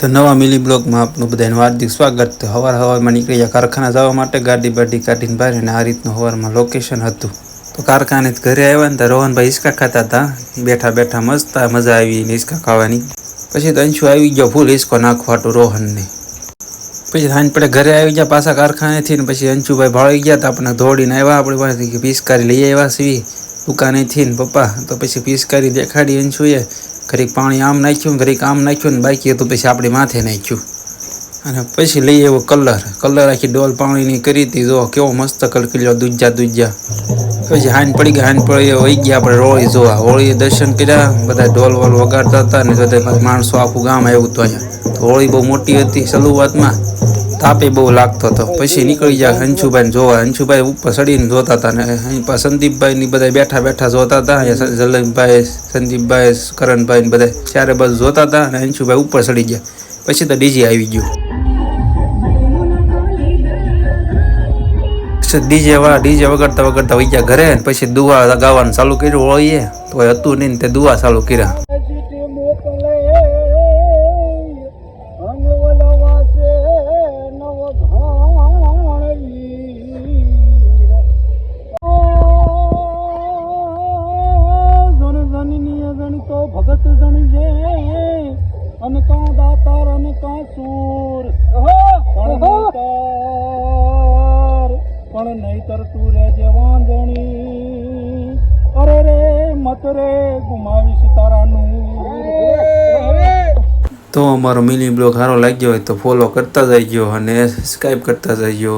તો નવા મિલી બ્લોગમાં આપનું બધાનું હાર્દિક સ્વાગત. તો હવારમાં નીકળી ગયા કારખાના જવા માટે ગાડી બાડી કાઢીને બહાર, અને આ રીતનું હવારમાં લોકેશન હતું. તો કારખાને ઘરે આવ્યા ને તો રોહનભાઈ હિસકા ખાતા હતા. બેઠા બેઠા મસ્ત મજા આવી હિસકા ખાવાની. પછી તો અંશુ આવી ગયો ફૂલ હિસકો નાખવાટું રોહનને. પછી સાંજ પડે ઘરે આવી ગયા પાછા કારખાનેથી ને પછી અંશુભાઈ ભાળી ગયા હતા. આપણે દોડીને આવ્યા આપણી પાસેથી પિચકારી લઈ આવ્યા સીવી દુકાનેથી ને પપ્પા. તો પછી પિચકારી દેખાડી અંશુએ. ઘડીક પાણી આમ નાખ્યું, ઘડીક આમ નાખ્યું ને બાકી હતું પછી આપણી માથે નાખ્યું. અને પછી લઈ આવ્યો કલર આખી ડોલ પાણીની કરી હતી. જો કેવો મસ્ત કલકલ્યો દૂજા. પછી હાંજ પડી વહી ગયા આપણે હોળી જોવા. હોળી દર્શન કર્યા, બધા ઢોલ વોલ વગાડતા હતા ને બધા માણસો આખું ગામ આવ્યું હતું અહીંયા. તો હોળી બહુ મોટી હતી શરૂઆતમાં, તાપે બહુ લાગતો હતો. પછી નીકળી ગયા અંશુભાઈને જોવા. અંશુભાઈ ઉપર ચડીને જોતા હતા ને અહીં પાસે સંદીપભાઈ ની બધા બેઠા જોતા હતા. અહીંયા જલનભાઈ, સંદીપભાઈ, કરણભાઈ ને બધા ચારે બાજુ જોતા હતા. અને અંશુભાઈ ઉપર ચડી ગયા. પછી તો ડીજે આવી ગયું. ડીજે વગાડતા વહી ગયા ઘરે. પછી દુઆ ગાવાનું ચાલુ કર્યું હોળીએ. તો હતું નહીં તે દુઆ ચાલુ કર્યા. ભગત જણી છે અને કા દાતાર અને કા સૂર પણ નહીતર તું રેજે વાંધણી. અરે રે મત રે ગુમાવીશ તારાનું. તો અમારો મિની બ્લોગ સારો લાગ્યો હોય તો ફોલો કરતા જઈજો અને સબસ્ક્રાઈબ કરતા જઈજો.